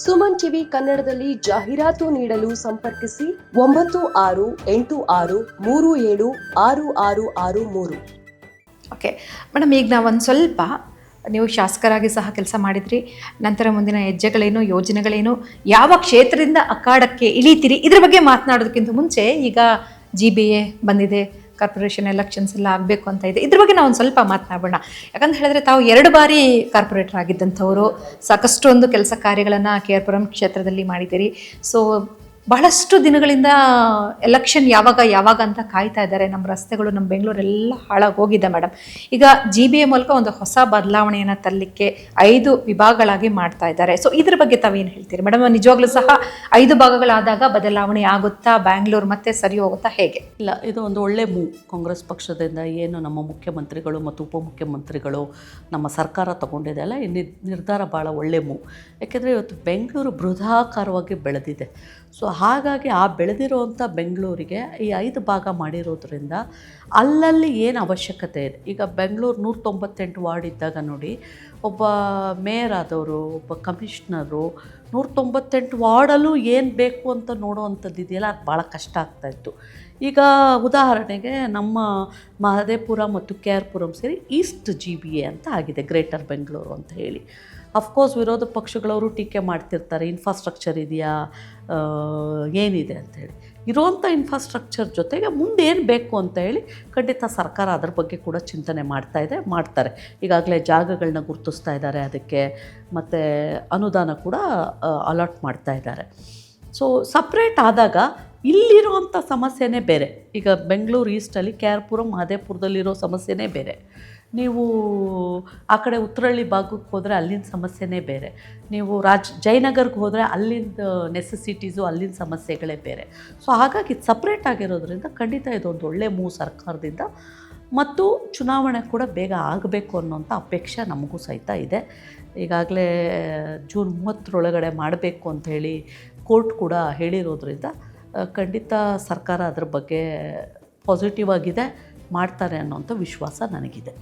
Suman TV ಕನ್ನಡದಲ್ಲಿ ಜಾಹೀರಾತು ನೀಡಲು ಸಂಪರ್ಕಿಸಿ 9636376663. ಓಕೆ ಮೇಡಮ್, ಈಗ ನಾವೊಂದು ಸ್ವಲ್ಪ ನೀವು ಶಾಸಕರಾಗಿ ಸಹ ಕೆಲಸ ಮಾಡಿದ್ರಿ, ನಂತರ ಮುಂದಿನ ಹೆಜ್ಜೆಗಳೇನು, ಯೋಜನೆಗಳೇನು, ಯಾವ ಕ್ಷೇತ್ರದಿಂದ ಅಖಾಡಕ್ಕೆ ಇಳಿತೀರಿ, ಇದ್ರ ಬಗ್ಗೆ ಮಾತನಾಡೋದಕ್ಕಿಂತ ಮುಂಚೆ ಈಗ GBA ಬಂದಿದೆ, ಕಾರ್ಪೊರೇಷನ್ ಎಲೆಕ್ಷನ್ಸ್ ಎಲ್ಲ ಆಗಬೇಕು ಅಂತ ಇದೆ. ಇದ್ರ ಬಗ್ಗೆ ನಾವು ಒಂದು ಸ್ವಲ್ಪ ಮಾತನಾಡೋಣ. ಯಾಕಂತ ಹೇಳಿದ್ರೆ ತಾವು 2 ಬಾರಿ ಕಾರ್ಪೊರೇಟರ್ ಆಗಿದ್ದಂಥವರು, ಸಾಕಷ್ಟು ಒಂದು ಕೆಲಸ ಕಾರ್ಯಗಳನ್ನು KR ಕ್ಷೇತ್ರದಲ್ಲಿ ಮಾಡಿದ್ದೀರಿ. ಸೊ ಬಹಳಷ್ಟು ದಿನಗಳಿಂದ ಎಲೆಕ್ಷನ್ ಯಾವಾಗ ಅಂತ ಕಾಯ್ತಾ ಇದ್ದಾರೆ. ನಮ್ಮ ರಸ್ತೆಗಳು, ನಮ್ಮ ಬೆಂಗಳೂರೆಲ್ಲ ಹಾಳಾಗಿ ಹೋಗಿದೆ ಮೇಡಮ್. ಈಗ GBA ಮೂಲಕ ಒಂದು ಹೊಸ ಬದಲಾವಣೆಯನ್ನು ತರಲಿಕ್ಕೆ 5 ವಿಭಾಗಗಳಾಗಿ ಮಾಡ್ತಾ ಇದ್ದಾರೆ. ಸೊ ಇದ್ರ ಬಗ್ಗೆ ತಾವೇನು ಹೇಳ್ತೀರಿ ಮೇಡಮ್? ನಿಜವಾಗ್ಲೂ ಸಹ 5 ಭಾಗಗಳಾದಾಗ ಬದಲಾವಣೆ ಆಗುತ್ತಾ, ಬ್ಯಾಂಗ್ಳೂರು ಮತ್ತೆ ಸರಿ ಹೋಗುತ್ತಾ, ಹೇಗೆ? ಇಲ್ಲ, ಇದು ಒಂದು ಒಳ್ಳೆ ಮೂವ್ ಕಾಂಗ್ರೆಸ್ ಪಕ್ಷದಿಂದ. ಏನು ನಮ್ಮ ಮುಖ್ಯಮಂತ್ರಿಗಳು ಮತ್ತು ಉಪಮುಖ್ಯಮಂತ್ರಿಗಳು ನಮ್ಮ ಸರ್ಕಾರ ತಗೊಂಡಿದೆ ಅಲ್ಲ, ಈ ನಿರ್ಧಾರ ಭಾಳ ಒಳ್ಳೆ ಮೂವ್. ಯಾಕೆಂದರೆ ಇವತ್ತು ಬೆಂಗಳೂರು ಬೃಹದಾಕಾರವಾಗಿ ಬೆಳೆದಿದೆ. ಸೊ ಹಾಗಾಗಿ ಆ ಬೆಳೆದಿರುವಂಥ ಬೆಂಗಳೂರಿಗೆ ಈ 5 ಭಾಗ ಮಾಡಿರೋದ್ರಿಂದ ಅಲ್ಲಲ್ಲಿ ಏನು ಅವಶ್ಯಕತೆ ಇದೆ. ಈಗ ಬೆಂಗಳೂರು 198 ವಾರ್ಡ್ ಇದ್ದಾಗ ನೋಡಿ, ಒಬ್ಬ ಮೇಯರ್ ಆದವರು, ಒಬ್ಬ ಕಮಿಷ್ನರು 198 ವಾರ್ಡಲ್ಲೂ ಏನು ಬೇಕು ಅಂತ ನೋಡೋವಂಥದ್ದು ಇದೆಯಲ್ಲ, ಅದು ಭಾಳ ಕಷ್ಟ ಆಗ್ತಾಯಿತ್ತು. ಈಗ ಉದಾಹರಣೆಗೆ ನಮ್ಮ ಮಹದೇವಪುರ ಮತ್ತು KR ಸೇರಿ ಈಸ್ಟ್ GBA ಅಂತ ಆಗಿದೆ, ಗ್ರೇಟರ್ ಬೆಂಗಳೂರು ಅಂತ ಹೇಳಿ. ಅಫ್ಕೋರ್ಸ್ ವಿರೋಧ ಪಕ್ಷಗಳವರು ಟೀಕೆ ಮಾಡ್ತಿರ್ತಾರೆ, ಇನ್ಫ್ರಾಸ್ಟ್ರಕ್ಚರ್ ಇದೆಯಾ, ಏನಿದೆ ಅಂಥೇಳಿ. ಇರೋವಂಥ ಇನ್ಫ್ರಾಸ್ಟ್ರಕ್ಚರ್ ಜೊತೆಗೆ ಮುಂದೆ ಏನು ಬೇಕು ಅಂತ ಹೇಳಿ ಖಂಡಿತ ಸರ್ಕಾರ ಅದ್ರ ಬಗ್ಗೆ ಕೂಡ ಚಿಂತನೆ ಮಾಡ್ತಾರೆ. ಈಗಾಗಲೇ ಜಾಗಗಳನ್ನ ಗುರುತಿಸ್ತಾ ಇದ್ದಾರೆ, ಅದಕ್ಕೆ ಮತ್ತು ಅನುದಾನ ಕೂಡ ಅಲಾಟ್ ಮಾಡ್ತಾ ಇದ್ದಾರೆ. ಸೊ ಸಪ್ರೇಟ್ ಆದಾಗ ಇಲ್ಲಿರುವಂಥ ಸಮಸ್ಯೆನೇ ಬೇರೆ. ಈಗ ಬೆಂಗಳೂರು ಈಸ್ಟಲ್ಲಿ KR ಮಹದೇವಪುರದಲ್ಲಿರೋ ಸಮಸ್ಯೆನೇ ಬೇರೆ. ನೀವು ಆ ಕಡೆ ಉತ್ತರಹಳ್ಳಿ ಭಾಗಕ್ಕೆ ಹೋದರೆ ಅಲ್ಲಿನ ಸಮಸ್ಯೆನೇ ಬೇರೆ. ನೀವು ಜಯನಗರ್ಗೆ ಹೋದರೆ ಅಲ್ಲಿಂದ ನೆಸೆಸಿಟೀಸು, ಅಲ್ಲಿನ ಸಮಸ್ಯೆಗಳೇ ಬೇರೆ. ಸೊ ಹಾಗಾಗಿ ಇದು ಸಪ್ರೇಟ್ ಆಗಿರೋದ್ರಿಂದ ಖಂಡಿತ ಇದೊಂದು ಒಳ್ಳೆ ಮೂವ್ ಸರ್ಕಾರದಿಂದ. ಮತ್ತು ಚುನಾವಣೆ ಕೂಡ ಬೇಗ ಆಗಬೇಕು ಅನ್ನೋಂಥ ಅಪೇಕ್ಷೆ ನಮಗೂ ಸಹಿತ ಇದೆ. ಈಗಾಗಲೇ ಜೂನ್ 30 ಮಾಡಬೇಕು ಅಂತ ಹೇಳಿ ಕೋರ್ಟ್ ಕೂಡ ಹೇಳಿರೋದ್ರಿಂದ ಖಂಡಿತ ಸರ್ಕಾರ ಅದ್ರ ಬಗ್ಗೆ ಪಾಸಿಟಿವ್ ಆಗಿದೆ, ಮಾಡ್ತಾರೆ ಅನ್ನೋಂಥ ವಿಶ್ವಾಸ ನನಗಿದೆ.